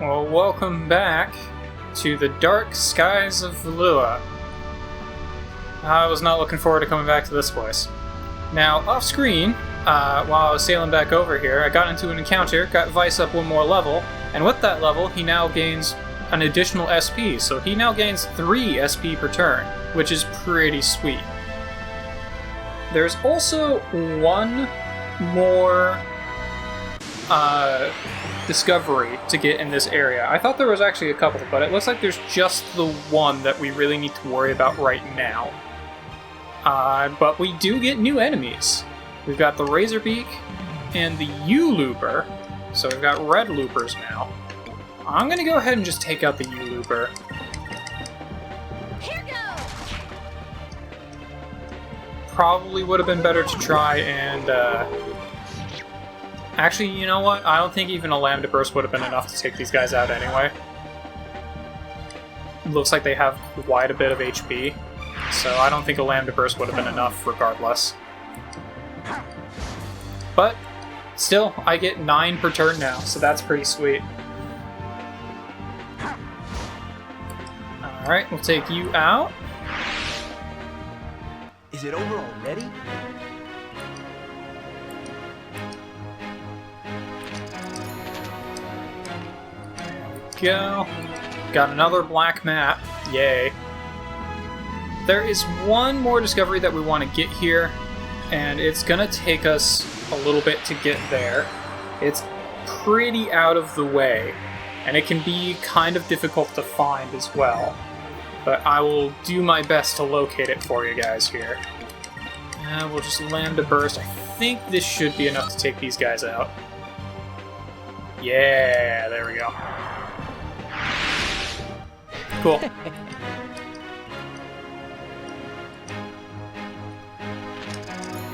Well, welcome back to the dark skies of Valua. I was not looking forward to coming back to this place. Now, off screen, while I was sailing back over here, I got into an encounter, got Vice up one more level, and with that level, he now gains an additional SP, so he now gains 3 SP per turn, which is pretty sweet. There's also one more discovery to get in this area. I thought there was actually a couple, but it looks like there's just the one that we really need to worry about right now. But we do get new enemies. We've got the Razorbeak and the U-Looper, so we've got red loopers now. I'm gonna go ahead and just take out the U-Looper. Here goes. Probably would have been better to try and, actually, you know what? I don't think even a Lambda Burst would have been enough to take these guys out anyway. Looks like they have quite a bit of HP, so I don't think a Lambda Burst would have been enough regardless. But, still, I get 9 per turn now, so that's pretty sweet. Alright, we'll take you out. Is it over already? Go. Got another black map. Yay. There is one more discovery that we want to get here, and it's gonna take us a little bit to get there. It's pretty out of the way, and it can be kind of difficult to find as well. But I will do my best to locate it for you guys here. And we'll just Lambda Burst. I think this should be enough to take these guys out. Yeah, there we go. Cool.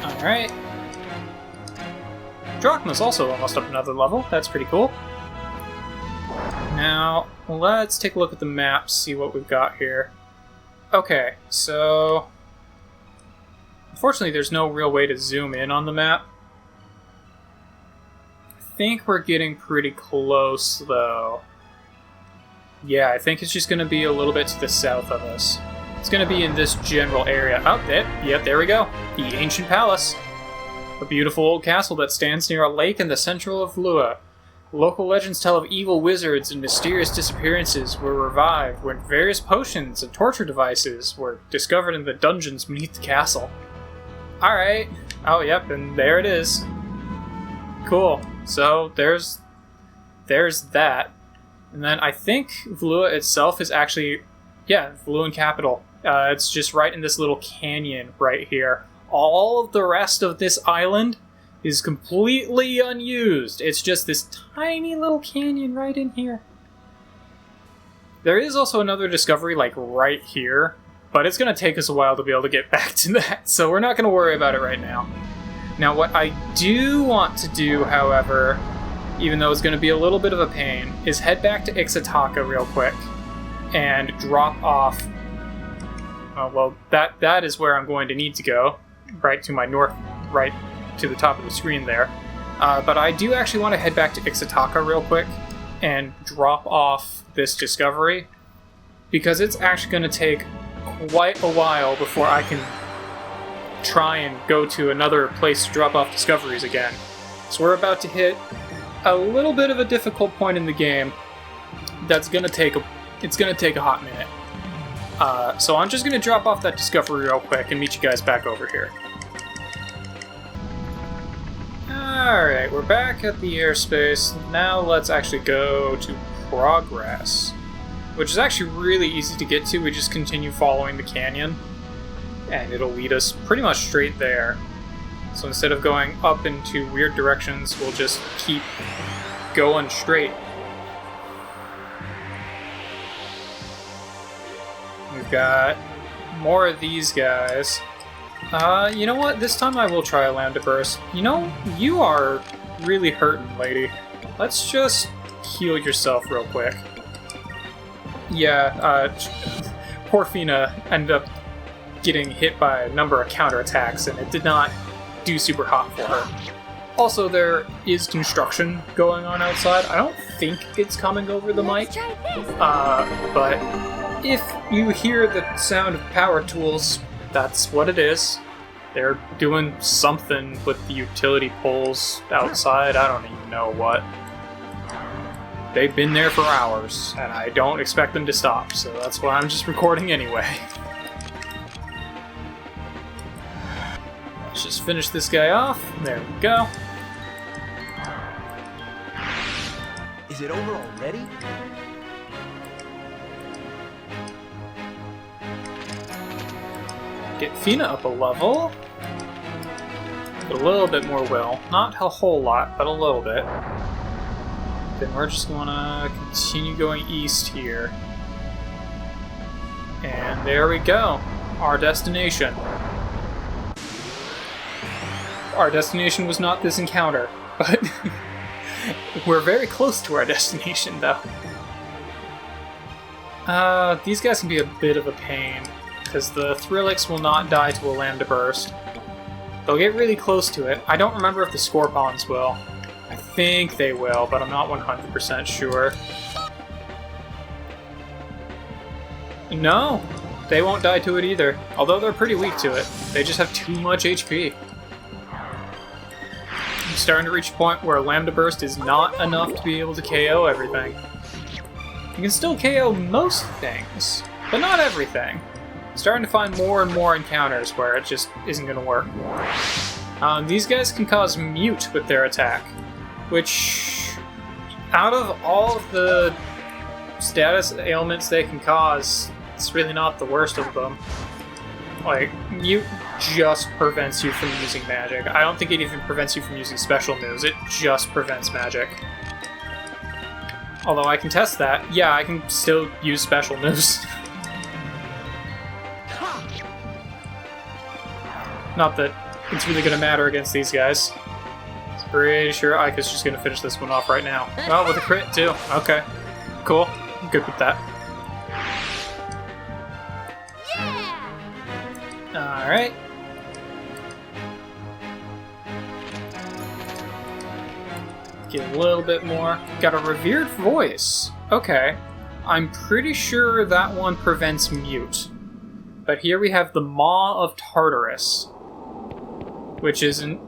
Alright. Drachma's also almost up another level. That's pretty cool. Now, let's take a look at the map, see what we've got here. Okay, so... Unfortunately, there's no real way to zoom in on the map. I think we're getting pretty close, though. Yeah, I think it's just going to be a little bit to the south of us. It's going to be in this general area. Oh, yep, there we go. The Ancient Palace. A beautiful old castle that stands near a lake in the central of Lua. Local legends tell of evil wizards and mysterious disappearances were revived when various potions and torture devices were discovered in the dungeons beneath the castle. Alright. Oh, yep, and there it is. Cool. So, there's that. And then I think Valua itself is actually, yeah, Valuan capital. It's just right in this little canyon right here. All of the rest of this island is completely unused. It's just this tiny little canyon right in here. There is also another discovery, like, right here, but it's going to take us a while to be able to get back to that, so we're not going to worry about it right now. Now, what I do want to do, however, even though it's going to be a little bit of a pain, is head back to Ixataka real quick and drop off... well, that is where I'm going to need to go, right to my north, right to the top of the screen there. But I do actually want to head back to Ixataka real quick and drop off this discovery, because it's actually going to take quite a while before I can try and go to another place to drop off discoveries again. So we're about to hit a little bit of a difficult point in the game that's going to take a hot minute. So I'm just going to drop off that discovery real quick and meet you guys back over here. Alright, we're back at the airspace. Now let's actually go to Progress, which is actually really easy to get to. We just continue following the canyon, and it'll lead us pretty much straight there. So instead of going up into weird directions, we'll just keep going straight. We've got more of these guys. You know what? This time I will try a Lambda Burst. You know, you are really hurting, lady. Let's just heal yourself real quick. Yeah, poor Fina ended up getting hit by a number of counterattacks, and it did not do super hot for her. Also, there is construction going on outside. I don't think it's coming over the mic, but if you hear the sound of power tools, that's what it is. They're doing something with the utility poles outside. I don't even know what. They've been there for hours, and I don't expect them to stop, so that's why I'm just recording anyway. Let's just finish this guy off. There we go. Is it over already? Get Fina up a level. Get a little bit more will. Not a whole lot, but a little bit. Then we're just going to continue going east here. And there we go. Our destination. Our destination was not this encounter, but we're very close to our destination, though. These guys can be a bit of a pain, because the Thrillix will not die to a Lambda Burst. They'll get really close to it. I don't remember if the Scorpons will. I think they will, but I'm not 100% sure. No, they won't die to it either, although they're pretty weak to it. They just have too much HP. I'm starting to reach a point where Lambda Burst is not enough to be able to KO everything. You can still KO most things, but not everything. I'm starting to find more and more encounters where it just isn't going to work. These guys can cause mute with their attack, which, out of all of the status ailments they can cause, it's really not the worst of them. Like, mute just prevents you from using magic. I don't think it even prevents you from using special moves, it just prevents magic. Although I can test that. Yeah, I can still use special moves. Not that it's really going to matter against these guys. I'm pretty sure Ika's just going to finish this one off right now. Oh, with a crit too. Okay. Cool. I'm good with that. Alright. Get a little bit more. Got a revered voice. Okay. I'm pretty sure that one prevents mute. But here we have the Maw of Tartarus, which is an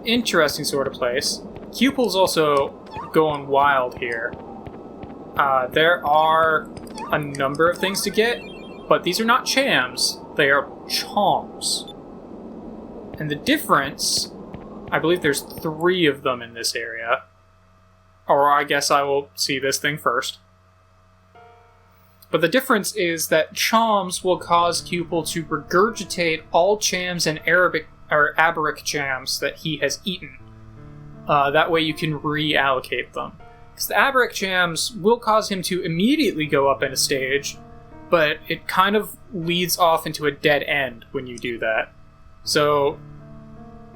interesting sort of place. Cupel's also going wild here. There are a number of things to get, but these are not chams, they are choms. And the difference, I believe there's 3 of them in this area. Or I guess I will see this thing first. But the difference is that choms will cause Cupel to regurgitate all chams and Aberic chams that he has eaten. That way you can reallocate them. Because the Aberic chams will cause him to immediately go up in a stage, but it kind of leads off into a dead end when you do that. So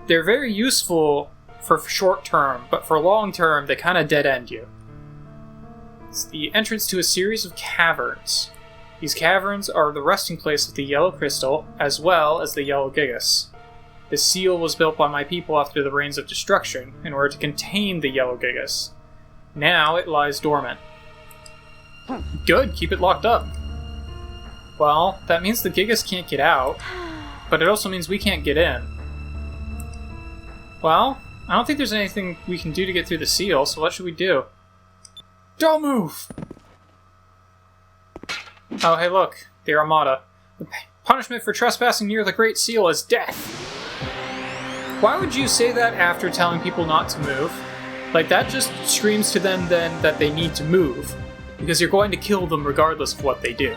they're very useful for short term, but for long term they kind of dead end you. It's the entrance to a series of caverns. These caverns are the resting place of the Yellow Crystal, as well as the Yellow Gigas. This seal was built by my people after the Rains of Destruction, in order to contain the Yellow Gigas. Now it lies dormant. Good, keep it locked up. Well, that means the Gigas can't get out, but it also means we can't get in. Well, I don't think there's anything we can do to get through the seal, so what should we do? Don't move! Oh, hey look, the Armada. The punishment for trespassing near the Great Seal is death. Why would you say that after telling people not to move? Like, that just screams to them then that they need to move, because you're going to kill them regardless of what they do.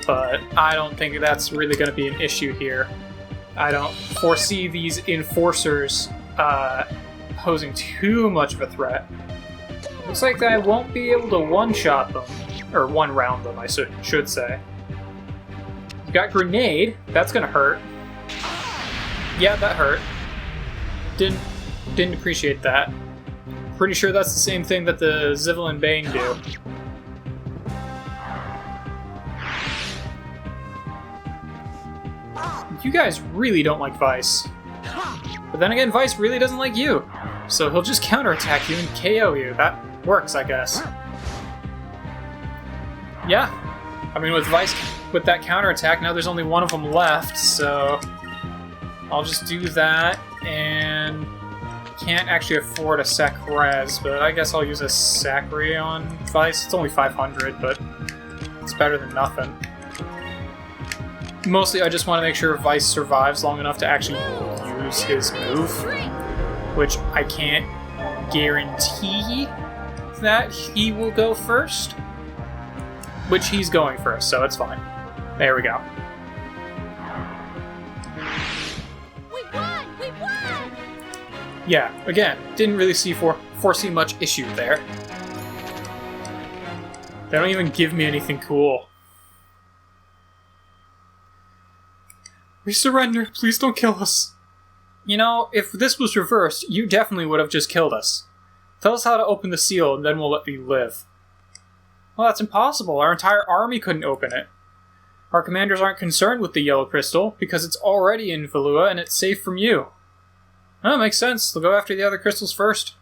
But I don't think that's really going to be an issue here. I don't foresee these enforcers posing too much of a threat. Looks like I won't be able to one-shot them, or one-round them, I should say. We've got Grenade, that's gonna hurt. Yeah, that hurt. Didn't appreciate that. Pretty sure that's the same thing that the Zivelin Bane do. you guys really don't like Vice. But then again, Vice really doesn't like you. So he'll just counterattack you and KO you. That works, I guess. Yeah. I mean, with Vice, with that counterattack, now there's only one of them left, so I'll just do that, and can't actually afford a Sec Res, but I guess I'll use a Sacri on Vice. It's only 500, but it's better than nothing. Mostly, I just want to make sure Vice survives long enough to actually use his move, which I can't guarantee that he will go first, which he's going first, so it's fine. There we go. We won! We won! Yeah, again, didn't really foresee much issue there. They don't even give me anything cool. We surrender. Please don't kill us. You know, if this was reversed, you definitely would have just killed us. Tell us how to open the seal, and then we'll let you live. Well, that's impossible. Our entire army couldn't open it. Our commanders aren't concerned with the yellow crystal, because it's already in Valua, and it's safe from you. Oh, makes sense. They'll go after the other crystals first.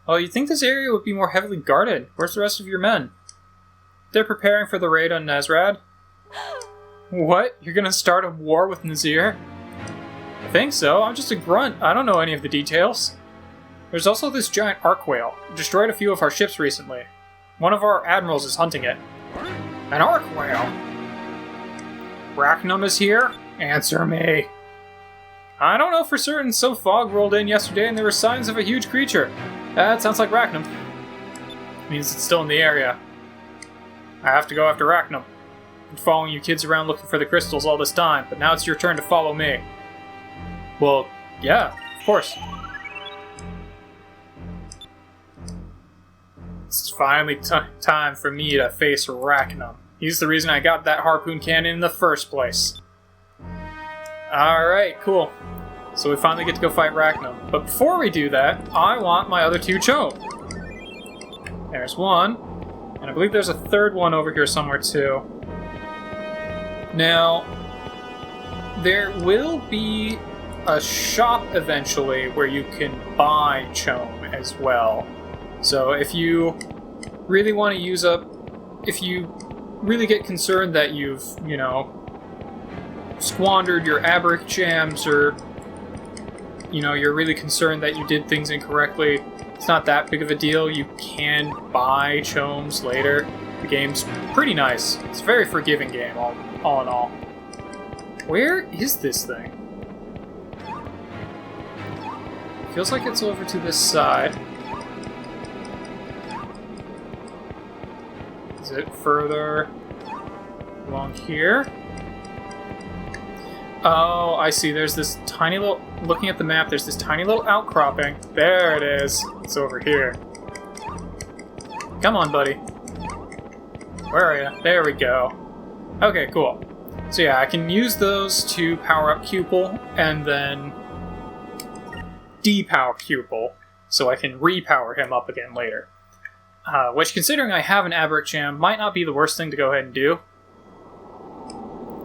Well, you'd think this area would be more heavily guarded. Where's the rest of your men? They're preparing for the raid on Nezrad. What? You're gonna start a war with Nazir? I think so. I'm just a grunt. I don't know any of the details. There's also this giant arc whale. It destroyed a few of our ships recently. One of our admirals is hunting it. An arc whale? Rachnum is here? Answer me. I don't know for certain. Some fog rolled in yesterday and there were signs of a huge creature. That sounds like Rachnum. Means it's still in the area. I have to go after Rachnum. Been following you kids around looking for the crystals all this time, but now it's your turn to follow me. Well, yeah, of course. It's finally time for me to face Rachnum. He's the reason I got that harpoon cannon in the first place. Alright, cool. So we finally get to go fight Rachnum. But before we do that, I want my other two Chome. There's one. And I believe there's a third one over here somewhere too. Now, there will be a shop eventually where you can buy Chome as well. So if you really want to use up, if you really get concerned that you've, you know, squandered your Abric Jams, or, you know, you're really concerned that you did things incorrectly, it's not that big of a deal. You can buy Chomes later. The game's pretty nice. It's a very forgiving game, all in all. Where is this thing? Feels like it's over to this side. Is it further along here? Oh, I see. There's this tiny little... Looking at the map, there's this tiny little outcropping. There it is. It's over here. Come on, buddy. Where are you? There we go. Okay, cool. So yeah, I can use those to power up Cupel, and then depower Cupel, so I can repower him up again later. Which, considering I have an Abric Jam, might not be the worst thing to go ahead and do.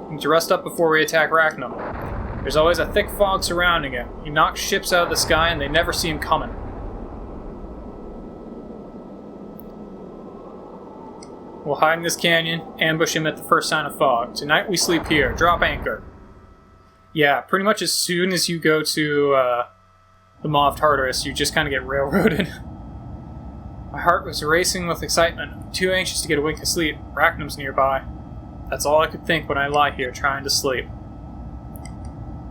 Need to rest up before we attack Rachnum. There's always a thick fog surrounding him. He knocks ships out of the sky and they never see him coming. We'll hide in this canyon, ambush him at the first sign of fog. Tonight we sleep here. Drop anchor. Yeah, pretty much as soon as you go to the Maw of Tartarus, you just kind of get railroaded. My heart was racing with excitement. Too anxious to get a wink of sleep. Rachnum's nearby. That's all I could think when I lie here trying to sleep.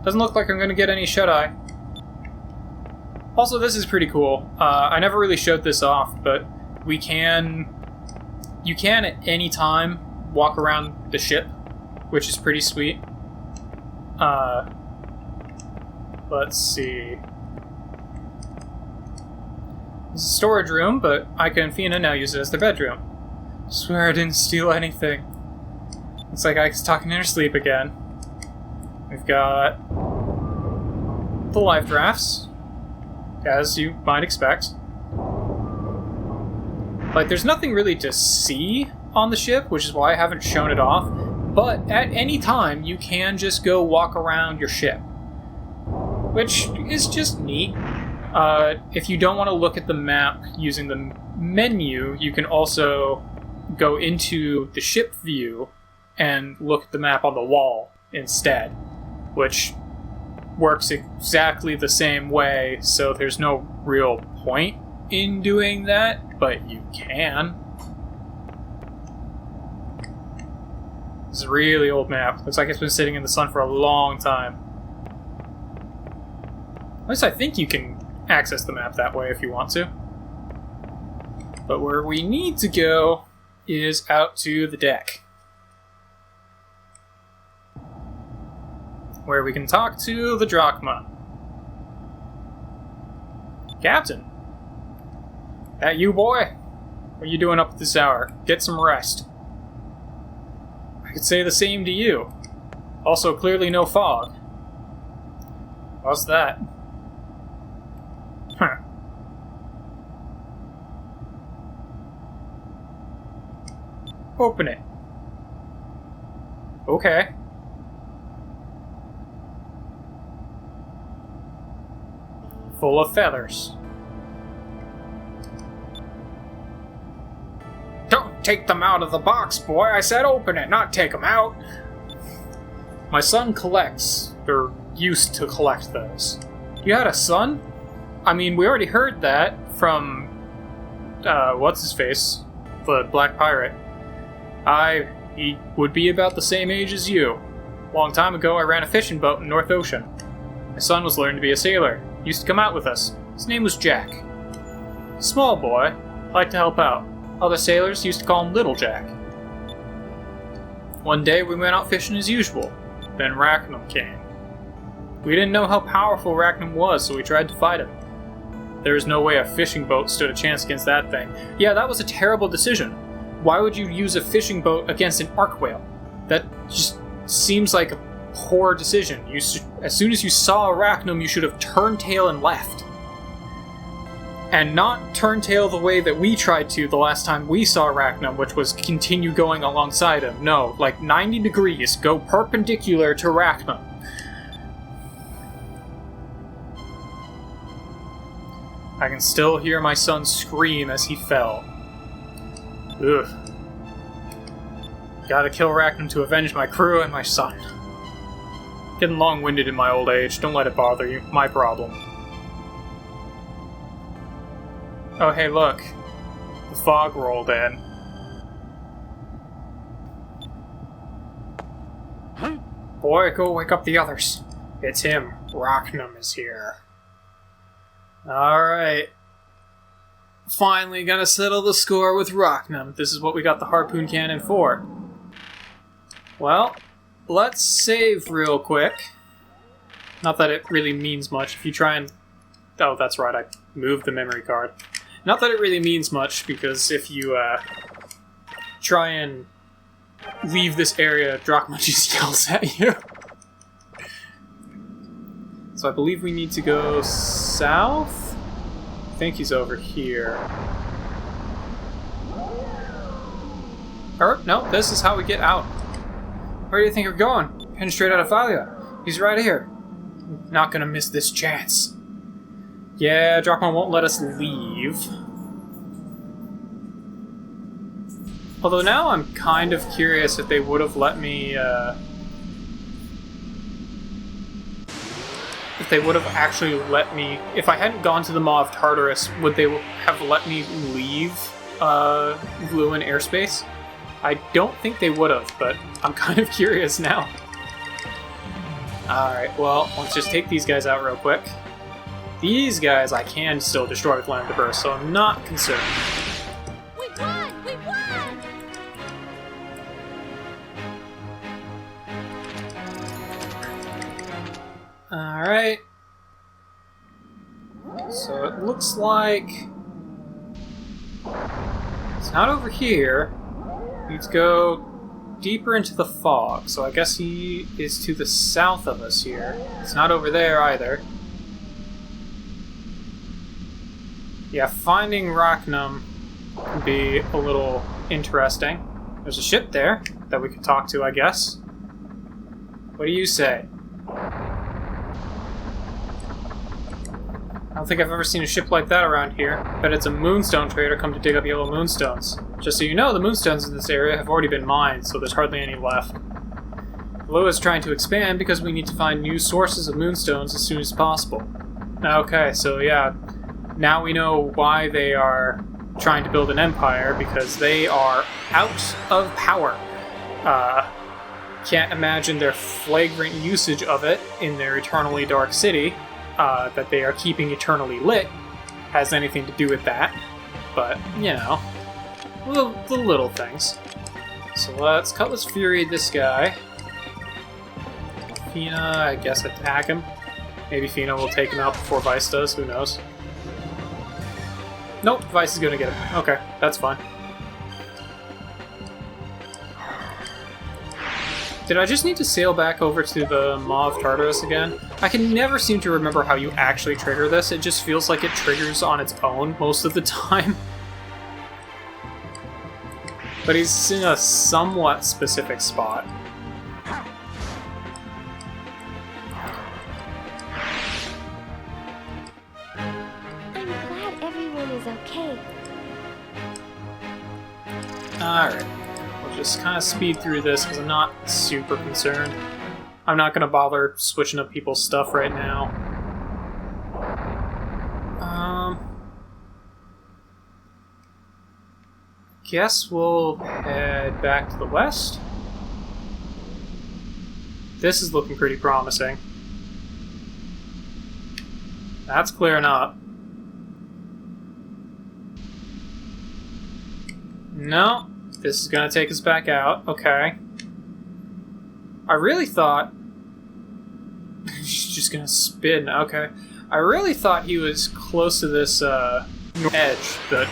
Doesn't look like I'm going to get any shut-eye. Also, this is pretty cool. I never really showed this off, but you can at any time walk around the ship, which is pretty sweet. Let's see. It's a storage room, but Ika and Fina now use it as their bedroom. Swear I didn't steal anything. Looks like Ike's talking in her sleep again. We've got the life drafts, as you might expect. Like, there's nothing really to see on the ship, which is why I haven't shown it off, But at any time, you can just go walk around your ship, which is just neat. If you don't want to look at the map using the menu, you can also go into the ship view and look at the map on the wall instead, which works exactly the same way, so there's no real point in doing that, but you can. This is a really old map. Looks like it's been sitting in the sun for a long time. At least I think you can access the map that way if you want to. But where we need to go is out to the deck, where we can talk to the Drachma. Captain, that you, boy? What are you doing up at this hour? Get some rest. I could say the same to you. Also, clearly no fog. What's that? Huh. Open it. Okay. Full of feathers. Don't take them out of the box, boy. I said open it, not take them out. My son collects, or used to collect those. You had a son? I mean, we already heard that from, what's-his-face? The Black Pirate. He would be about the same age as you. Long time ago, I ran a fishing boat in North Ocean. My son was learning to be a sailor. He used to come out with us. His name was Jack. Small boy, liked to help out. Other sailors used to call him Little Jack. One day, we went out fishing as usual. Then Rackham came. We didn't know how powerful Rackham was, so we tried to fight him. There was no way a fishing boat stood a chance against that thing. Yeah, that was a terrible decision. Why would you use a fishing boat against an arc whale? That just seems like a poor decision. As soon as you saw Arachnum, you should have turned tail and left. And not turn tail the way that we tried to the last time we saw Arachnum, which was continue going alongside him. No, like 90 degrees, go perpendicular to Arachnum. I can still hear my son scream as he fell. Ugh. Gotta kill Arachnum to avenge my crew and my son. Getting long-winded in my old age. Don't let it bother you. My problem. Oh, hey, look. The fog rolled in. Huh? Boy, go wake up the others. It's him. Rachnum is here. Alright. Finally gonna settle the score with Rachnum. This is what we got the harpoon cannon for. Well, let's save real quick. Not that it really means much. If you try and... Oh, that's right, I moved the memory card. Not that it really means much, because if you try and leave this area, Drachma just yells at you. So I believe we need to go south? I think he's over here. Or, no, this is how we get out. Where do you think you're going? Heading straight out of Valuan. He's right here. Not gonna miss this chance. Yeah, Drachma won't let us leave. Although now I'm kind of curious if they would have let me, if they would have actually let me... If I hadn't gone to the Maw of Tartarus, would they have let me leave, Valuan airspace? I don't think they would have, but I'm kind of curious now. Alright, well, let's just take these guys out real quick. These guys I can still destroy with Lambda Burst, so I'm not concerned. We won! We won! Alright. So it looks like... It's not over here. We need to go deeper into the fog, so I guess he is to the south of us here. It's not over there either. Yeah, finding Rachnum can be a little interesting. There's a ship there that we could talk to, I guess. What do you say? I don't think I've ever seen a ship like that around here. Bet it's a moonstone trader come to dig up yellow moonstones. Just so you know, the moonstones in this area have already been mined, so there's hardly any left. Valuan is trying to expand because we need to find new sources of moonstones as soon as possible. Okay, so yeah, now we know why they are trying to build an empire, because they are out of power. Can't imagine their flagrant usage of it in their eternally dark city, that they are keeping eternally lit, has anything to do with that. But, you know, the little things. So let's Cutlass Fury this guy. Fina, I guess attack him. Maybe Fina will take him out before Vice does, who knows. Nope, Vice is gonna get him. Okay, that's fine. Did I just need to sail back over to the Maw of Tartarus again? I can never seem to remember how you actually trigger this. It just feels like it triggers on its own most of the time. But he's in a somewhat specific spot. I'm glad everyone is okay. Alright. We'll just kind of speed through this because I'm not super concerned. I'm not going to bother switching up people's stuff right now. Guess we'll head back to the west. This is looking pretty promising. That's clearing up. No, this is going to take us back out. Okay. I really thought... She's just going to spin. Okay. I really thought he was close to this edge, but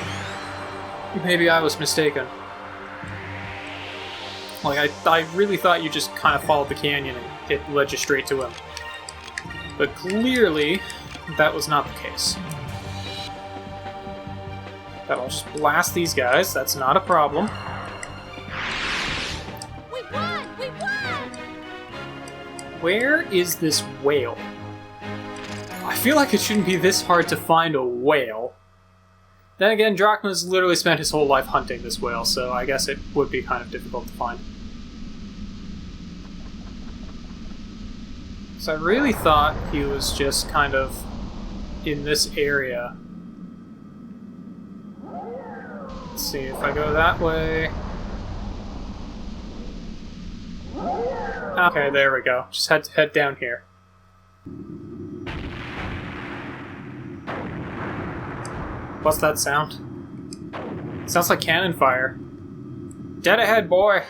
maybe I was mistaken. Like, I really thought you just kind of followed the canyon and it led you straight to him. But clearly, that was not the case. That'll just blast these guys. That's not a problem. We won! We won! Where is this whale? I feel like it shouldn't be this hard to find a whale. Then again, Drachma's literally spent his whole life hunting this whale, so I guess it would be kind of difficult to find. So I really thought he was just kind of in this area. Let's see if I go that way. Okay, there we go. Just had to head down here. What's that sound? It sounds like cannon fire. Dead ahead, boy!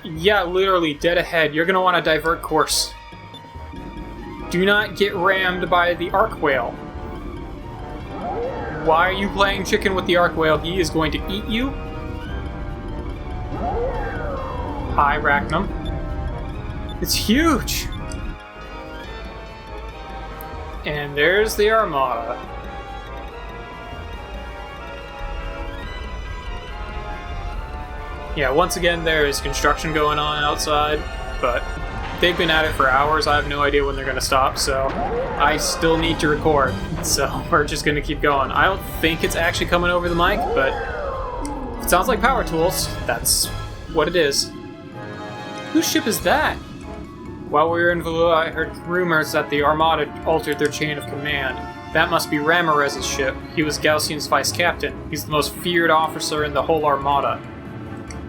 Yeah, literally, dead ahead. You're gonna want to divert course. Do not get rammed by the Arc Whale. Why are you playing chicken with the Arc Whale? He is going to eat you. Hi, Rachnum. It's huge! And there's the Armada. Yeah, once again, there is construction going on outside, but they've been at it for hours. I have no idea when they're going to stop, so I still need to record. So we're just going to keep going. I don't think it's actually coming over the mic, but it sounds like power tools. That's what it is. Whose ship is that? While we were in Valuan, I heard rumors that the Armada altered their chain of command. That must be Ramirez's ship. He was Gaussian's vice captain. He's the most feared officer in the whole Armada.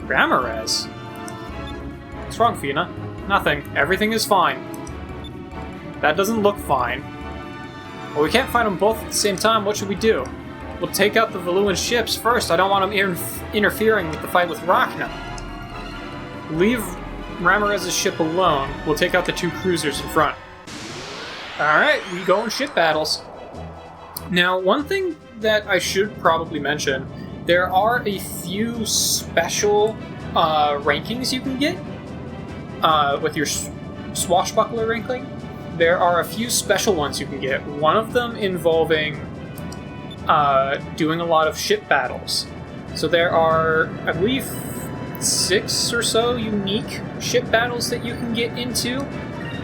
Ramirez? What's wrong, Fina? Nothing. Everything is fine. That doesn't look fine. Well, we can't fight them both at the same time. What should we do? We'll take out the Valuan ships first. I don't want them interfering with the fight with Rachna. Leave Ramirez's ship alone. We'll take out the two cruisers in front. Alright, we go in ship battles. Now, one thing that I should probably mention, there are a few special rankings you can get with your swashbuckler ranking. There are a few special ones you can get. One of them involving doing a lot of ship battles. So there are, I believe, 6 or so unique ship battles that you can get into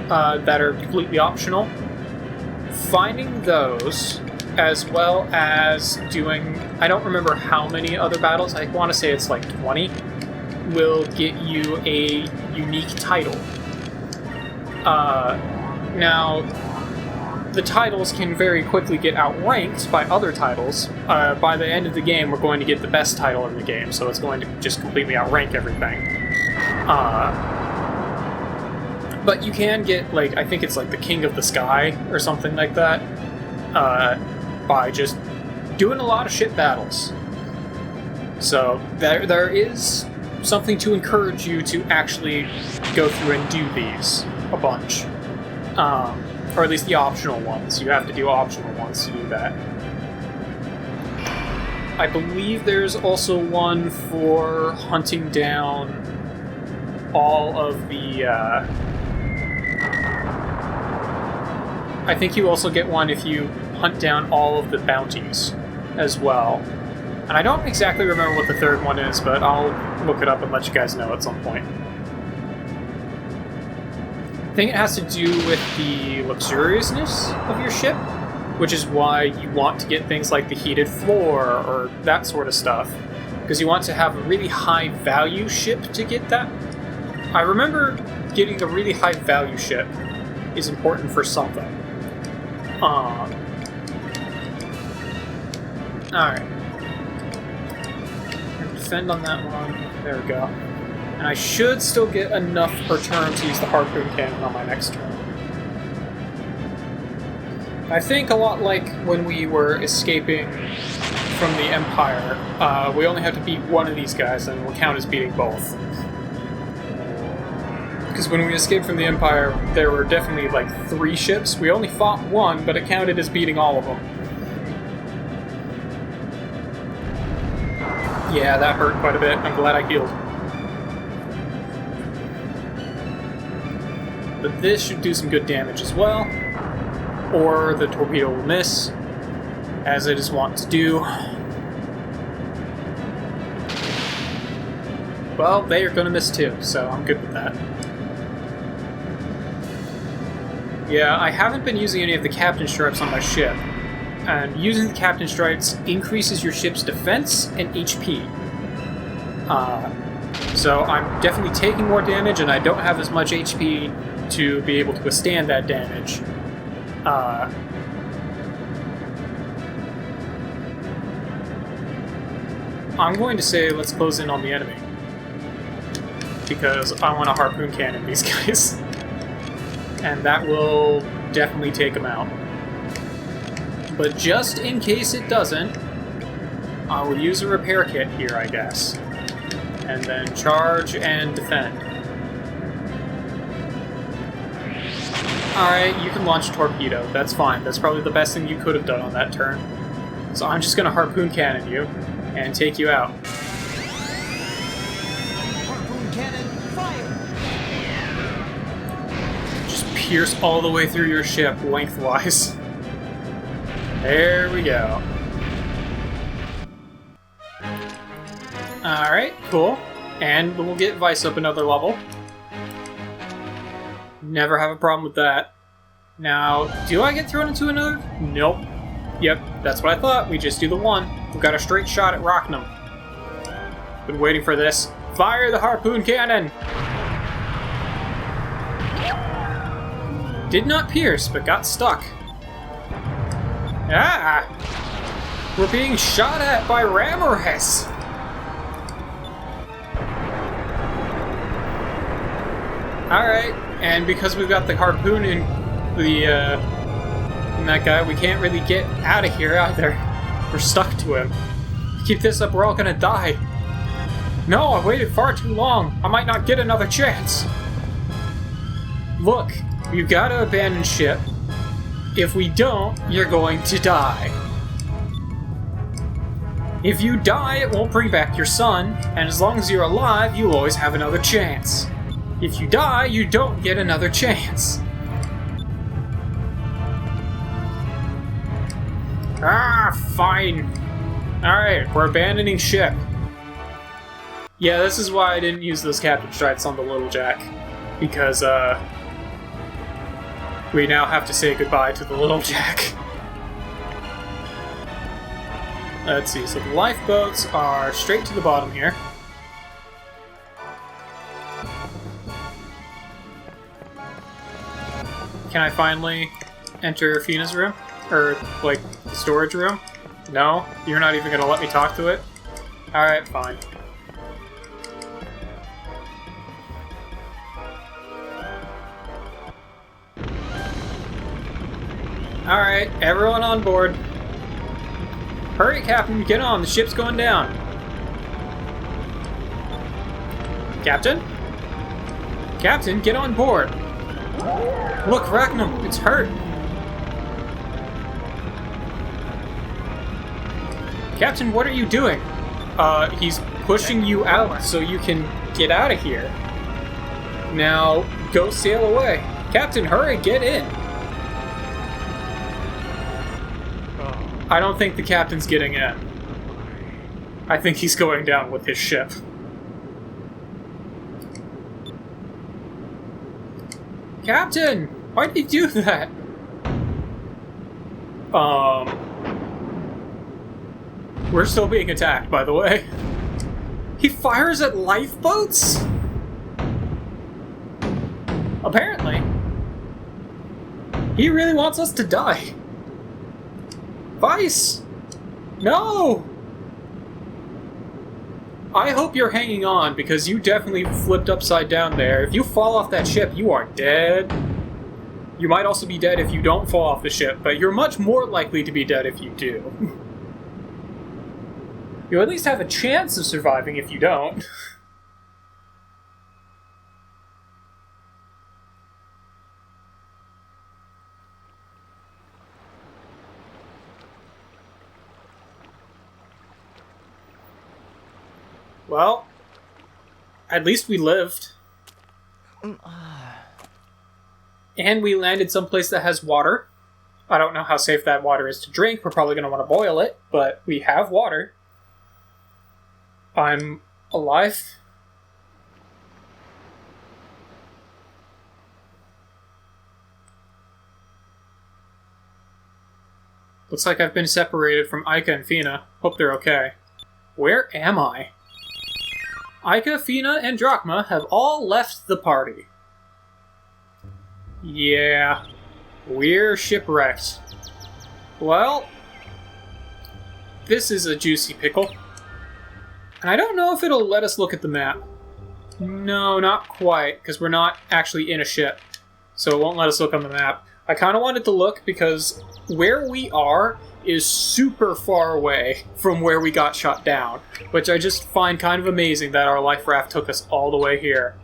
that are completely optional. Finding those, as well as doing, I don't remember how many other battles, I want to say it's like 20, will get you a unique title. Now, the titles can very quickly get outranked by other titles. By the end of the game, we're going to get the best title in the game, so it's going to just completely outrank everything. But you can get, like, I think it's like the King of the Sky or something like that, by just doing a lot of ship battles. So there is something to encourage you to actually go through and do these a bunch. Or at least the optional ones. You have to do optional ones to do that. I believe there's also one for hunting down all of the... I think you also get one if you hunt down all of the bounties as well. And I don't exactly remember what the third one is, but I'll look it up and let you guys know at some point. I think it has to do with the luxuriousness of your ship, which is why you want to get things like the heated floor or that sort of stuff, because you want to have a really high value ship to get that. I remember getting a really high value ship is important for something. Alright. Defend on that one. There we go. And I should still get enough per turn to use the harpoon cannon on my next turn. I think a lot like when we were escaping from the Empire, we only have to beat one of these guys and it will count as beating both. Because when we escaped from the Empire, there were definitely like 3 ships. We only fought one, but it counted as beating all of them. Yeah, that hurt quite a bit. I'm glad I healed. But this should do some good damage as well. Or the torpedo will miss, as it is wont to do. Well, they are going to miss too, so I'm good with that. Yeah, I haven't been using any of the captain stripes on my ship. And using the captain stripes increases your ship's defense and HP. So I'm definitely taking more damage, and I don't have as much HP to be able to withstand that damage. I'm going to say let's close in on the enemy, because I want to harpoon cannon these guys. And that will definitely take them out. But just in case it doesn't, I will use a repair kit here, I guess. And then charge and defend. Alright, you can launch a torpedo. That's fine. That's probably the best thing you could have done on that turn. So I'm just going to harpoon cannon you and take you out. Harpoon cannon, fire! Just pierce all the way through your ship lengthwise. There we go. Alright, cool. And we'll get Vice up another level. Never have a problem with that. Now, do I get thrown into another? Nope. Yep, that's what I thought. We just do the one. We've got a straight shot at rocking them. Been waiting for this. Fire the harpoon cannon! Did not pierce, but got stuck. Ah! We're being shot at by Ramirez! Alright, and because we've got the harpoon in that guy, we can't really get out of here either. We're stuck to him. Keep this up, we're all gonna die. No, I waited far too long. I might not get another chance. Look, we've got to abandon ship. If we don't, you're going to die. If you die, it won't bring back your son, and as long as you're alive, you'll always have another chance. If you die, you don't get another chance. Ah, fine. Alright, we're abandoning ship. Yeah, this is why I didn't use those captain strikes on the Little Jack. Because, we now have to say goodbye to the Little Jack. Let's see, so the lifeboats are straight to the bottom here. Can I finally enter Fina's room? Or, like, storage room? No? You're not even gonna let me talk to it? Alright, fine. Alright, everyone on board. Hurry, Captain, get on, the ship's going down. Captain? Captain, get on board. Look, Rachnum, it's hurt. Captain, what are you doing? He's pushing you out so you can get out of here. Now, go sail away. Captain, hurry, get in. I don't think the captain's getting in. I think he's going down with his ship. Captain! Why did you do that? We're still being attacked, by the way. He fires at lifeboats? Apparently. He really wants us to die. Vice! No! I hope you're hanging on, because you definitely flipped upside down there. If you fall off that ship, you are dead. You might also be dead if you don't fall off the ship, but you're much more likely to be dead if you do. You'll at least have a chance of surviving if you don't. Well, at least we lived. And we landed someplace that has water. I don't know how safe that water is to drink. We're probably going to want to boil it, but we have water. I'm alive. Looks like I've been separated from Aika and Fina. Hope they're okay. Where am I? Aika, Fina, and Drachma have all left the party. Yeah, we're shipwrecked. Well, this is a juicy pickle. And I don't know if it'll let us look at the map. No, not quite, because we're not actually in a ship. So it won't let us look on the map. I kind of wanted to look because where we are is super far away from where we got shot down, which I just find kind of amazing that our life raft took us all the way here.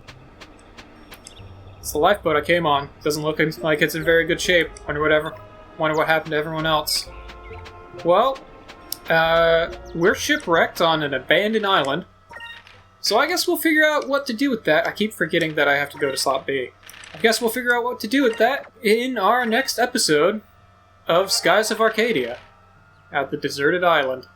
It's the lifeboat I came on. Doesn't look like it's in very good shape. Wonder what happened to everyone else. Well, we're shipwrecked on an abandoned island, so I guess we'll figure out what to do with that. I keep forgetting that I have to go to slot B. I guess we'll figure out what to do with that in our next episode of Skies of Arcadia at the deserted island.